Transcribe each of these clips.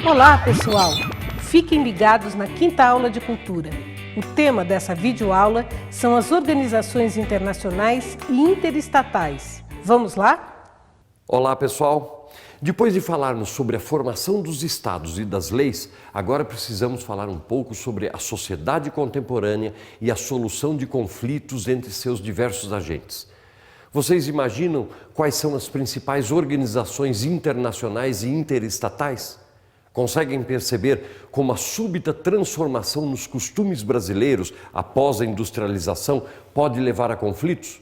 Olá, pessoal! Fiquem ligados na quinta aula de cultura. O tema dessa videoaula são as organizações internacionais e interestatais. Vamos lá? Olá, pessoal! Depois de falarmos sobre a formação dos estados e das leis, agora precisamos falar um pouco sobre a sociedade contemporânea e a solução de conflitos entre seus diversos agentes. Vocês imaginam quais são as principais organizações internacionais e interestatais? Conseguem perceber como a súbita transformação nos costumes brasileiros após a industrialização pode levar a conflitos?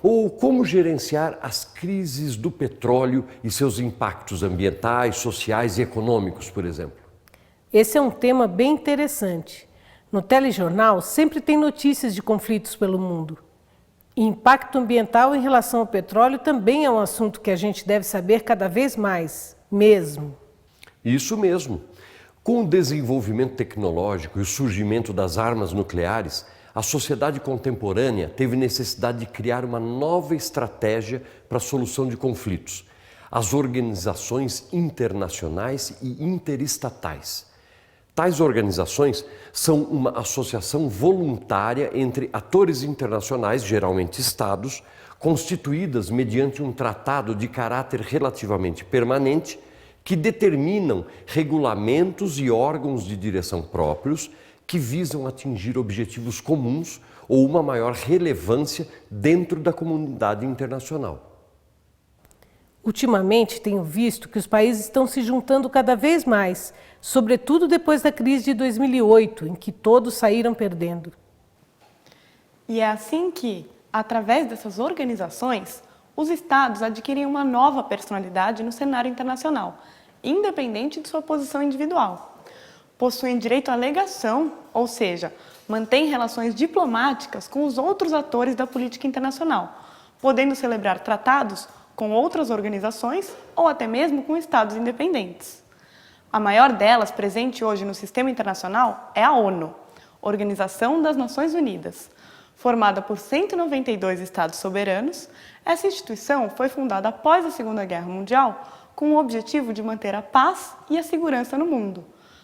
Ou como gerenciar as crises do petróleo e seus impactos ambientais, sociais e econômicos, por exemplo? Esse é um tema bem interessante. No telejornal sempre tem notícias de conflitos pelo mundo. E impacto ambiental em relação ao petróleo também é um assunto que a gente deve saber cada vez mais, mesmo. Isso mesmo. Com o desenvolvimento tecnológico e o surgimento das armas nucleares, a sociedade contemporânea teve necessidade de criar uma nova estratégia para a solução de conflitos: as organizações internacionais e interestatais. Tais organizações são uma associação voluntária entre atores internacionais, geralmente estados, constituídas mediante um tratado de caráter relativamente permanente, que determinam regulamentos e órgãos de direção próprios que visam atingir objetivos comuns ou uma maior relevância dentro da comunidade internacional. Ultimamente, tenho visto que os países estão se juntando cada vez mais, sobretudo depois da crise de 2008, em que todos saíram perdendo. E é assim que, através dessas organizações, os estados adquirem uma nova personalidade no cenário internacional, independente de sua posição individual. Possuem direito à legação, ou seja, mantêm relações diplomáticas com os outros atores da política internacional, podendo celebrar tratados com outras organizações ou até mesmo com estados independentes. A maior delas presente hoje no sistema internacional é a ONU, Organização das Nações Unidas. Formada por 192 estados soberanos, essa instituição foi fundada após a Segunda Guerra Mundial com o objetivo de manter a paz e a segurança no mundo,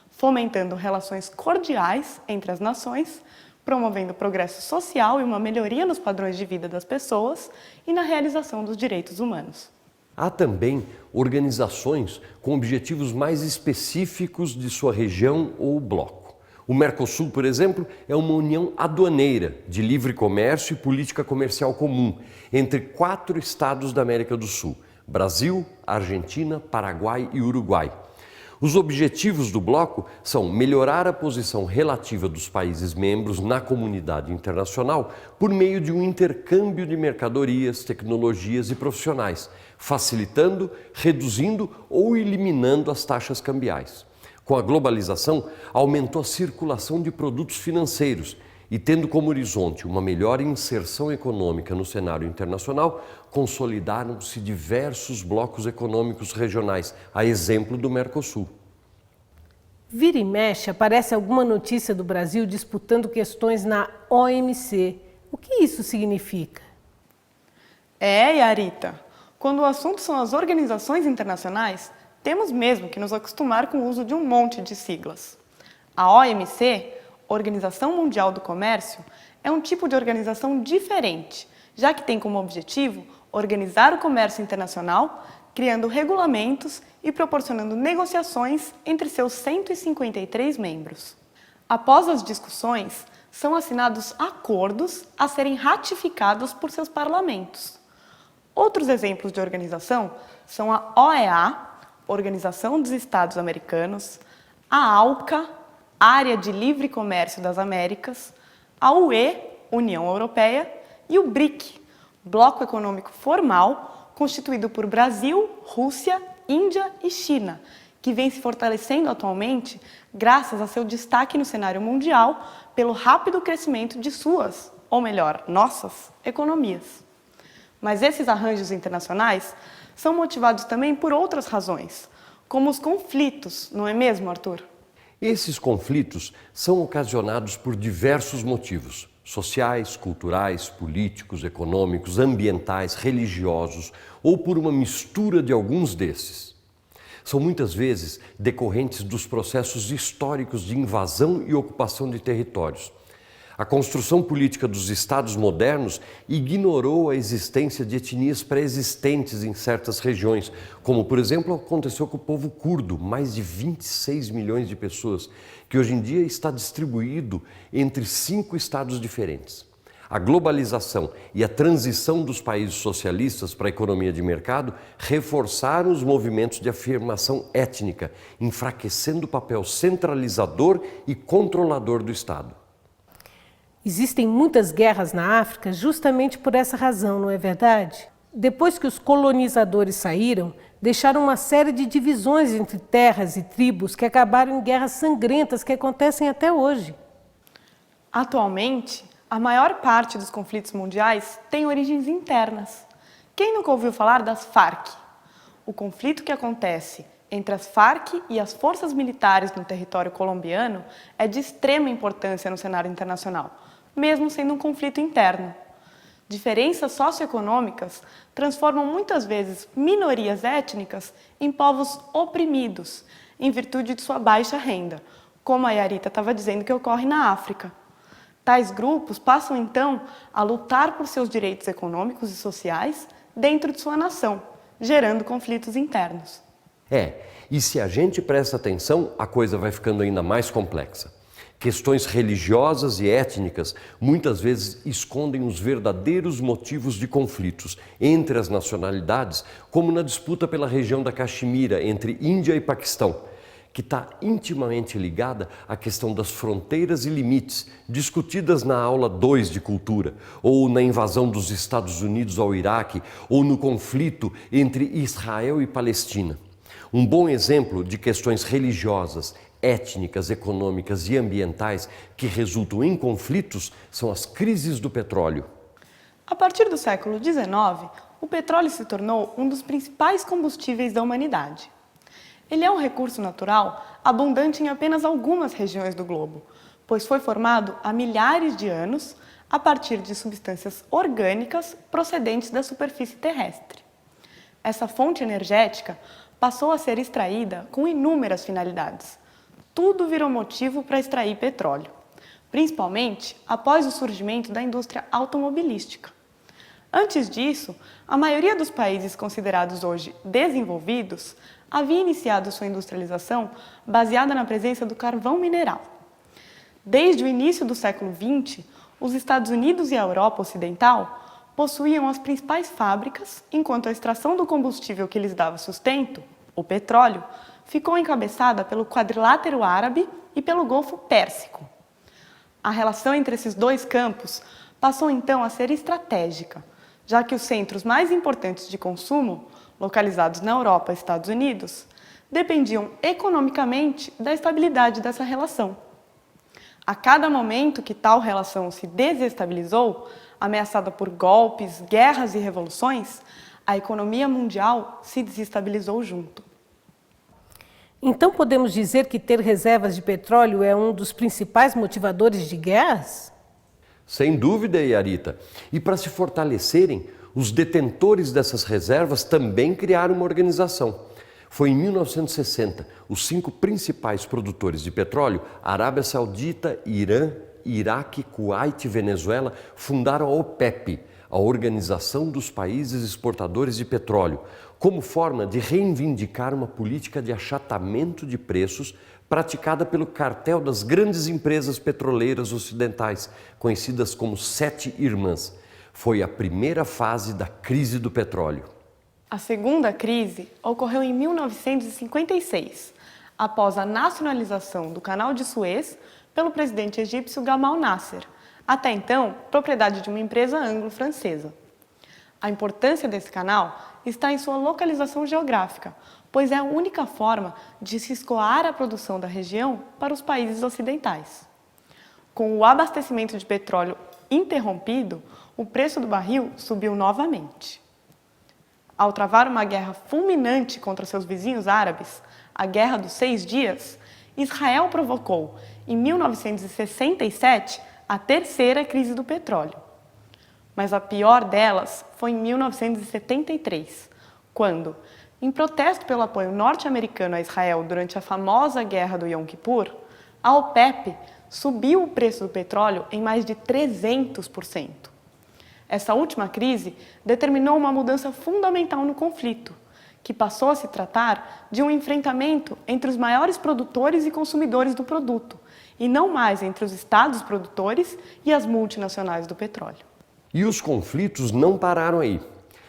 fomentando relações cordiais entre as nações, promovendo progresso social e uma melhoria nos padrões de vida das pessoas e na realização dos direitos humanos. Há também organizações com objetivos mais específicos de sua região ou bloco. O Mercosul, por exemplo, é uma união aduaneira de livre comércio e política comercial comum entre 4 estados da América do Sul: Brasil, Argentina, Paraguai e Uruguai. Os objetivos do bloco são melhorar a posição relativa dos países membros na comunidade internacional por meio de um intercâmbio de mercadorias, tecnologias e profissionais, facilitando, reduzindo ou eliminando as taxas cambiais. Com a globalização, aumentou a circulação de produtos financeiros e, tendo como horizonte uma melhor inserção econômica no cenário internacional, consolidaram-se diversos blocos econômicos regionais, a exemplo do Mercosul. Vira e mexe, aparece alguma notícia do Brasil disputando questões na OMC. O que isso significa? Yarita, quando o assunto são as organizações internacionais, temos mesmo que nos acostumar com o uso de um monte de siglas. A OMC, Organização Mundial do Comércio, é um tipo de organização diferente, já que tem como objetivo organizar o comércio internacional, criando regulamentos e proporcionando negociações entre seus 153 membros. Após as discussões, são assinados acordos a serem ratificados por seus parlamentos. Outros exemplos de organização são a OEA, Organização dos Estados Americanos, a ALCA, Área de Livre Comércio das Américas, a UE, União Europeia, e o BRIC, Bloco Econômico Formal, constituído por Brasil, Rússia, Índia e China, que vem se fortalecendo atualmente graças a seu destaque no cenário mundial pelo rápido crescimento de suas, ou melhor, nossas, economias. Mas esses arranjos internacionais são motivados também por outras razões, como os conflitos, não é mesmo, Arthur? Esses conflitos são ocasionados por diversos motivos: sociais, culturais, políticos, econômicos, ambientais, religiosos ou por uma mistura de alguns desses. São muitas vezes decorrentes dos processos históricos de invasão e ocupação de territórios. A construção política dos estados modernos ignorou a existência de etnias pré-existentes em certas regiões, como, por exemplo, aconteceu com o povo curdo, mais de 26 milhões de pessoas, que hoje em dia está distribuído entre 5 estados diferentes. A globalização e a transição dos países socialistas para a economia de mercado reforçaram os movimentos de afirmação étnica, enfraquecendo o papel centralizador e controlador do Estado. Existem muitas guerras na África justamente por essa razão, não é verdade? Depois que os colonizadores saíram, deixaram uma série de divisões entre terras e tribos que acabaram em guerras sangrentas que acontecem até hoje. Atualmente, a maior parte dos conflitos mundiais tem origens internas. Quem nunca ouviu falar das Farc? O conflito que acontece entre as Farc e as forças militares no território colombiano é de extrema importância no cenário internacional, mesmo sendo um conflito interno. Diferenças socioeconômicas transformam muitas vezes minorias étnicas em povos oprimidos, em virtude de sua baixa renda, como a Yarita estava dizendo que ocorre na África. Tais grupos passam então a lutar por seus direitos econômicos e sociais dentro de sua nação, gerando conflitos internos. E se a gente presta atenção, a coisa vai ficando ainda mais complexa. Questões religiosas e étnicas muitas vezes escondem os verdadeiros motivos de conflitos entre as nacionalidades, como na disputa pela região da Caxemira entre Índia e Paquistão, que está intimamente ligada à questão das fronteiras e limites, discutidas na aula 2 de cultura, ou na invasão dos Estados Unidos ao Iraque, ou no conflito entre Israel e Palestina. Um bom exemplo de questões religiosas, étnicas, econômicas e ambientais que resultam em conflitos são as crises do petróleo. A partir do século XIX, o petróleo se tornou um dos principais combustíveis da humanidade. Ele é um recurso natural abundante em apenas algumas regiões do globo, pois foi formado há milhares de anos a partir de substâncias orgânicas procedentes da superfície terrestre. Essa fonte energética passou a ser extraída com inúmeras finalidades. Tudo virou motivo para extrair petróleo, principalmente após o surgimento da indústria automobilística. Antes disso, a maioria dos países considerados hoje desenvolvidos havia iniciado sua industrialização baseada na presença do carvão mineral. Desde o início do século XX, os Estados Unidos e a Europa Ocidental possuíam as principais fábricas, enquanto a extração do combustível que lhes dava sustento, o petróleo, ficou encabeçada pelo quadrilátero árabe e pelo Golfo Pérsico. A relação entre esses dois campos passou então a ser estratégica, já que os centros mais importantes de consumo, localizados na Europa e Estados Unidos, dependiam economicamente da estabilidade dessa relação. A cada momento que tal relação se desestabilizou, ameaçada por golpes, guerras e revoluções, a economia mundial se desestabilizou junto. Então podemos dizer que ter reservas de petróleo é um dos principais motivadores de guerras? Sem dúvida, Yarita. E para se fortalecerem, os detentores dessas reservas também criaram uma organização. Foi em 1960, os 5 principais produtores de petróleo, Arábia Saudita, Irã, Iraque, Kuwait e Venezuela, fundaram a OPEP, a Organização dos Países Exportadores de Petróleo, como forma de reivindicar uma política de achatamento de preços praticada pelo cartel das grandes empresas petroleiras ocidentais, conhecidas como 7 Irmãs. Foi a primeira fase da crise do petróleo. A segunda crise ocorreu em 1956, após a nacionalização do Canal de Suez pelo presidente egípcio Gamal Nasser, até então propriedade de uma empresa anglo-francesa. A importância desse canal está em sua localização geográfica, pois é a única forma de se escoar a produção da região para os países ocidentais. Com o abastecimento de petróleo interrompido, o preço do barril subiu novamente. Ao travar uma guerra fulminante contra seus vizinhos árabes, a Guerra dos 6 Dias, Israel provocou, em 1967, a terceira crise do petróleo. Mas a pior delas foi em 1973, quando, Em protesto pelo apoio norte-americano a Israel durante a famosa Guerra do Yom Kippur, a OPEP subiu o preço do petróleo em mais de 300%. Essa última crise determinou uma mudança fundamental no conflito, que passou a se tratar de um enfrentamento entre os maiores produtores e consumidores do produto, e não mais entre os estados produtores e as multinacionais do petróleo. E os conflitos não pararam aí.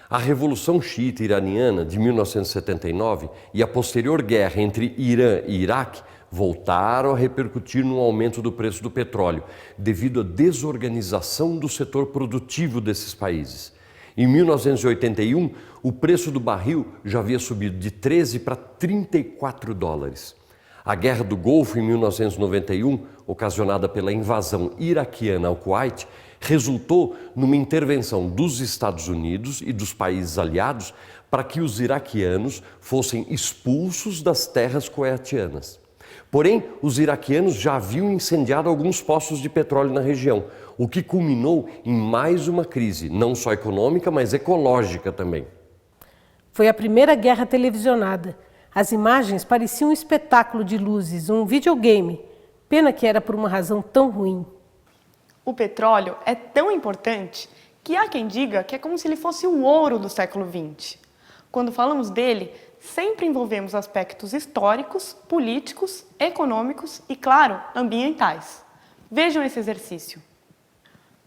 A Revolução Xiita Iraniana de 1979 e a posterior guerra entre Irã e Iraque voltaram a repercutir no aumento do preço do petróleo, devido à desorganização do setor produtivo desses países. Em 1981, o preço do barril já havia subido de 13 para 34 dólares. A Guerra do Golfo, em 1991, ocasionada pela invasão iraquiana ao Kuwait, resultou numa intervenção dos Estados Unidos e dos países aliados para que os iraquianos fossem expulsos das terras kuwaitianas. Porém, os iraquianos já haviam incendiado alguns poços de petróleo na região, o que culminou em mais uma crise, não só econômica, mas ecológica também. Foi a primeira guerra televisionada. As imagens pareciam um espetáculo de luzes, um videogame. Pena que era por uma razão tão ruim. O petróleo é tão importante que há quem diga que é como se ele fosse o ouro do século XX. Quando falamos dele, sempre envolvemos aspectos históricos, políticos, econômicos e, claro, ambientais. Vejam esse exercício.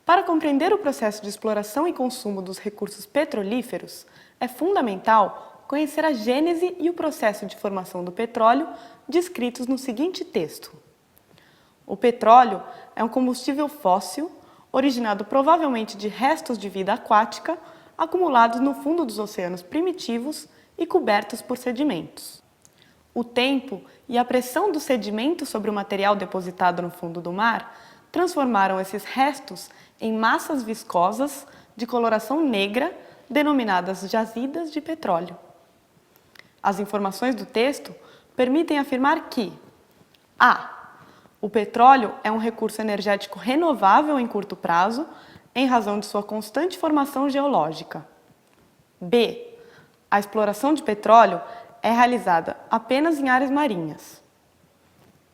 Para compreender o processo de exploração e consumo dos recursos petrolíferos, é fundamental conhecer a gênese e o processo de formação do petróleo descritos no seguinte texto. O petróleo é um combustível fóssil, originado provavelmente de restos de vida aquática acumulados no fundo dos oceanos primitivos e cobertos por sedimentos. O tempo e a pressão do sedimento sobre o material depositado no fundo do mar transformaram esses restos em massas viscosas de coloração negra, denominadas jazidas de petróleo. As informações do texto permitem afirmar que a. O petróleo é um recurso energético renovável em curto prazo, em razão de sua constante formação geológica. B. A exploração de petróleo é realizada apenas em áreas marinhas.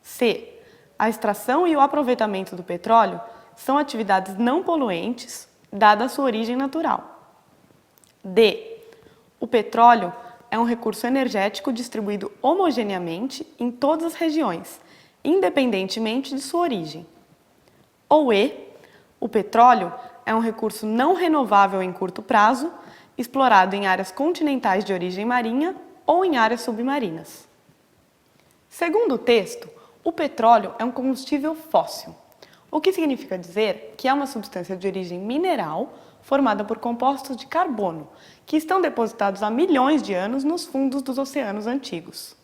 C. A extração e o aproveitamento do petróleo são atividades não poluentes, dada a sua origem natural. D. O petróleo é um recurso energético distribuído homogeneamente em todas as regiões, independentemente de sua origem. Ou E. O petróleo é um recurso não renovável em curto prazo, explorado em áreas continentais de origem marinha ou em áreas submarinas. Segundo o texto, o petróleo é um combustível fóssil, o que significa dizer que é uma substância de origem mineral formada por compostos de carbono, que estão depositados há milhões de anos nos fundos dos oceanos antigos.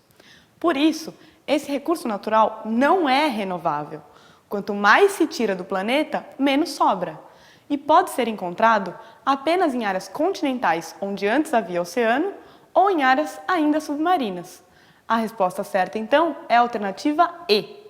Por isso, esse recurso natural não é renovável. Quanto mais se tira do planeta, menos sobra. E pode ser encontrado apenas em áreas continentais onde antes havia oceano ou em áreas ainda submarinas. A resposta certa, então, é a alternativa E.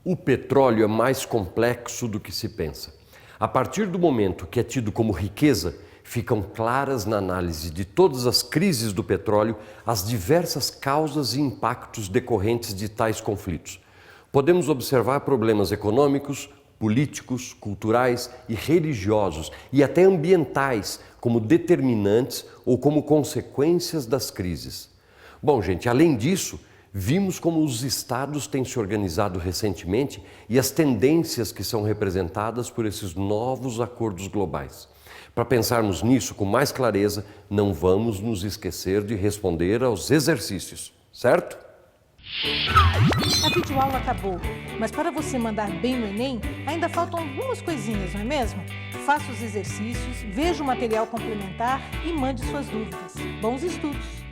O petróleo é mais complexo do que se pensa. A partir do momento que é tido como riqueza, ficam claras na análise de todas as crises do petróleo as diversas causas e impactos decorrentes de tais conflitos. Podemos observar problemas econômicos, políticos, culturais e religiosos e até ambientais como determinantes ou como consequências das crises. Bom, gente, além disso, vimos como os estados têm se organizado recentemente e as tendências que são representadas por esses novos acordos globais. Para pensarmos nisso com mais clareza, não vamos nos esquecer de responder aos exercícios, certo? A videoaula acabou, mas para você mandar bem no Enem, ainda faltam algumas coisinhas, não é mesmo? Faça os exercícios, veja o material complementar e mande suas dúvidas. Bons estudos!